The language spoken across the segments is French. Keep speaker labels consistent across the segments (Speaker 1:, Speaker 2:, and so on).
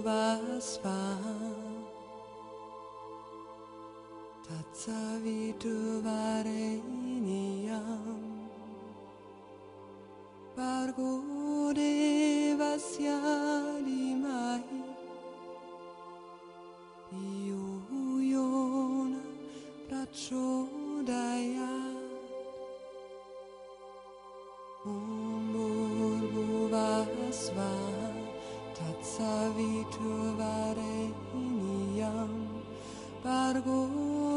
Speaker 1: was war. Tatsavitu vareniam Bargo devasya dimahi Diyo yona prachodayat Bhuvasva Tatsavitu vareniam Bargo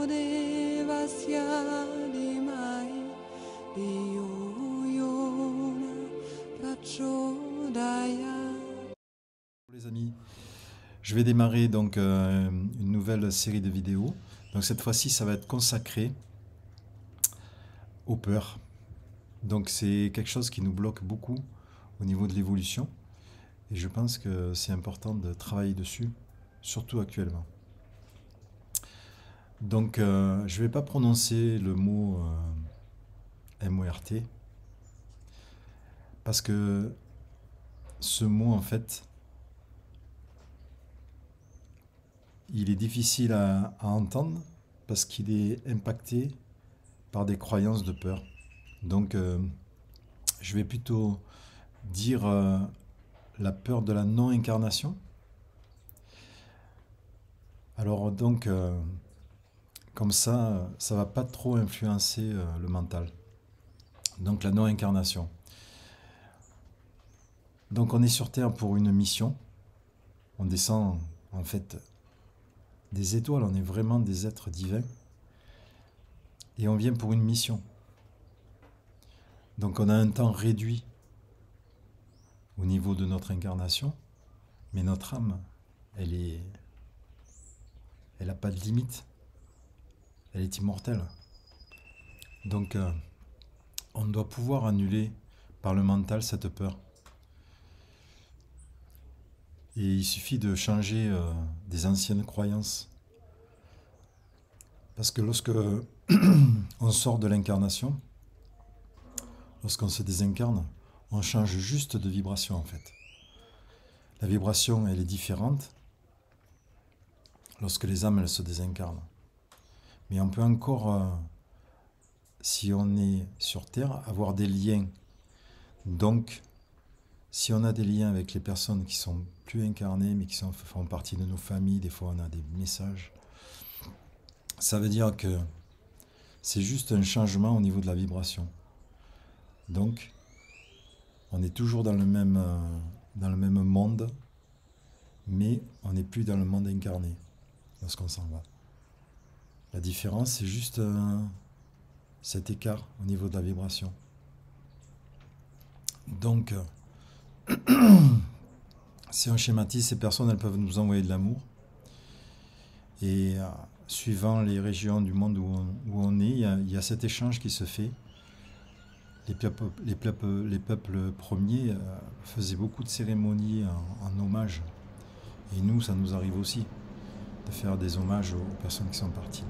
Speaker 1: devasya dimahi Diyo yona prachodayat.
Speaker 2: Les amis, je vais démarrer donc une nouvelle série de vidéos. Donc cette fois-ci, ça va être consacré aux peurs. Donc c'est quelque chose qui nous bloque beaucoup au niveau de l'évolution. Et je pense que c'est important de travailler dessus, surtout actuellement. Donc je ne vais pas prononcer le mot MORT, parce que ce mot, en fait, il est difficile à entendre parce qu'il est impacté par des croyances de peur. Donc je vais plutôt dire la peur de la non-incarnation. Alors donc, comme ça ne va pas trop influencer le mental. Donc la non-incarnation. Donc on est sur Terre pour une mission. On descend en fait des étoiles, on est vraiment des êtres divins. Et on vient pour une mission. Donc on a un temps réduit au niveau de notre incarnation, mais notre âme, elle n'a pas de limite. Elle est immortelle. Donc on doit pouvoir annuler par le mental cette peur. Et il suffit de changer des anciennes croyances. Parce que lorsque on sort de l'incarnation, lorsqu'on se désincarne, on change juste de vibration en fait. La vibration, elle est différente lorsque les âmes elles se désincarnent. Mais on peut encore, si on est sur Terre, avoir des liens. Donc, si on a des liens avec les personnes qui sont plus incarnées, mais qui font partie de nos familles, des fois on a des messages, ça veut dire que c'est juste un changement au niveau de la vibration. Donc, on est toujours dans le même monde, mais on n'est plus dans le monde incarné lorsqu'on s'en va. La différence, c'est juste cet écart au niveau de la vibration. Donc, si on schématise, ces personnes, elles peuvent nous envoyer de l'amour. Et suivant les régions du monde où on est, il y a cet échange qui se fait. Les peuples premiers faisaient beaucoup de cérémonies en hommage. Et nous, ça nous arrive aussi de faire des hommages aux personnes qui sont parties.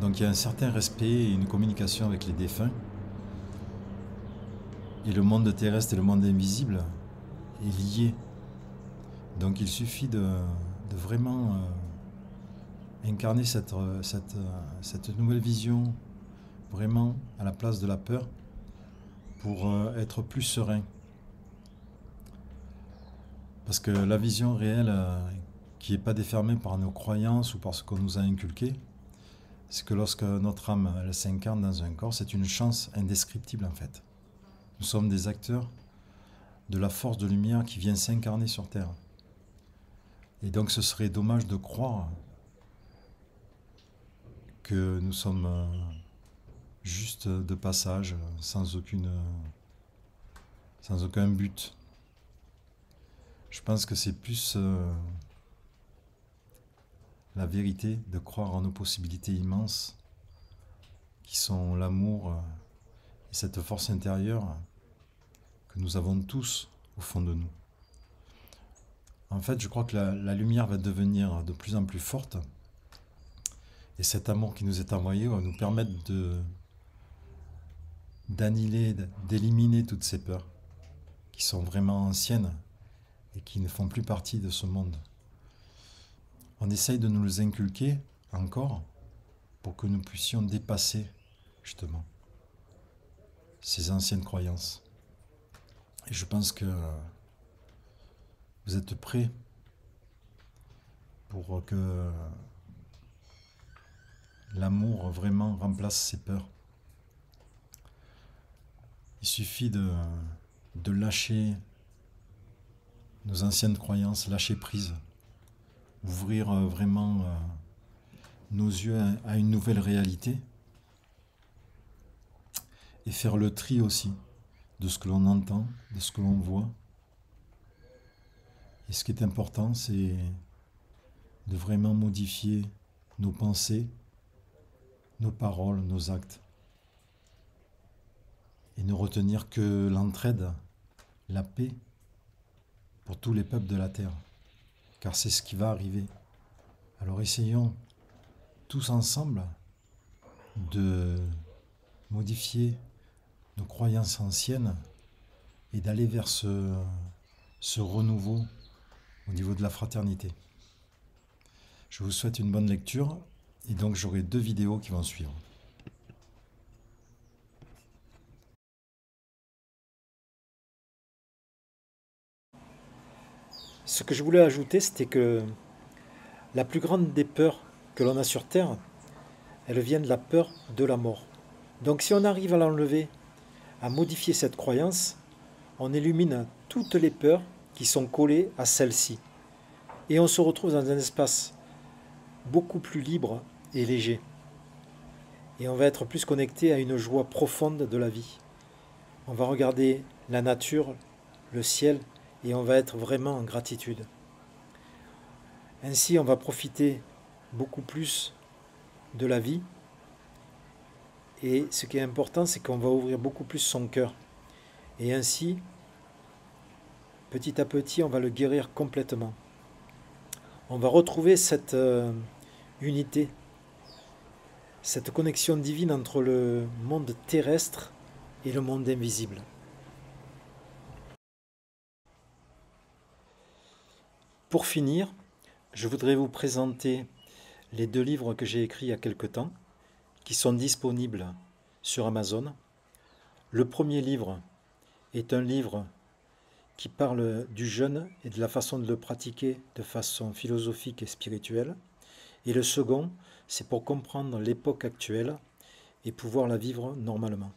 Speaker 2: Donc il y a un certain respect et une communication avec les défunts. Et le monde terrestre et le monde invisible est lié. Donc il suffit de vraiment incarner cette nouvelle vision vraiment à la place de la peur pour être plus serein. Parce que la vision réelle qui n'est pas défermée par nos croyances ou par ce qu'on nous a inculqué, c'est que lorsque notre âme elle s'incarne dans un corps, c'est une chance indescriptible en fait. Nous sommes des acteurs de la force de lumière qui vient s'incarner sur Terre. Et donc ce serait dommage de croire que nous sommes juste de passage, sans aucun but. Je pense que c'est plus la vérité de croire en nos possibilités immenses qui sont l'amour et cette force intérieure que nous avons tous au fond de nous. En fait, je crois que la lumière va devenir de plus en plus forte et cet amour qui nous est envoyé va nous permettre d'annihiler, d'éliminer toutes ces peurs qui sont vraiment anciennes et qui ne font plus partie de ce monde. On essaye de nous les inculquer encore pour que nous puissions dépasser justement ces anciennes croyances. Et je pense que vous êtes prêts pour que l'amour vraiment remplace ces peurs. Il suffit de lâcher nos anciennes croyances, lâcher prise, ouvrir vraiment nos yeux à une nouvelle réalité et faire le tri aussi de ce que l'on entend, de ce que l'on voit. Et ce qui est important, c'est de vraiment modifier nos pensées, nos paroles, nos actes. Et ne retenir que l'entraide, la paix pour tous les peuples de la terre. Car c'est ce qui va arriver. Alors essayons tous ensemble de modifier nos croyances anciennes et d'aller vers ce renouveau au niveau de la fraternité. Je vous souhaite une bonne lecture et donc j'aurai 2 vidéos qui vont suivre.
Speaker 3: Ce que je voulais ajouter, c'était que la plus grande des peurs que l'on a sur Terre, elle vient de la peur de la mort. Donc si on arrive à l'enlever, à modifier cette croyance, on élimine toutes les peurs qui sont collées à celle-ci. Et on se retrouve dans un espace beaucoup plus libre et léger. Et on va être plus connecté à une joie profonde de la vie. On va regarder la nature, le ciel, et on va être vraiment en gratitude. Ainsi, on va profiter beaucoup plus de la vie. Et ce qui est important, c'est qu'on va ouvrir beaucoup plus son cœur. Et ainsi, petit à petit, on va le guérir complètement. On va retrouver cette unité, cette connexion divine entre le monde terrestre et le monde invisible. Pour finir, je voudrais vous présenter les 2 livres que j'ai écrits il y a quelque temps, qui sont disponibles sur Amazon. Le premier livre est un livre qui parle du jeûne et de la façon de le pratiquer de façon philosophique et spirituelle. Et le second, c'est pour comprendre l'époque actuelle et pouvoir la vivre normalement.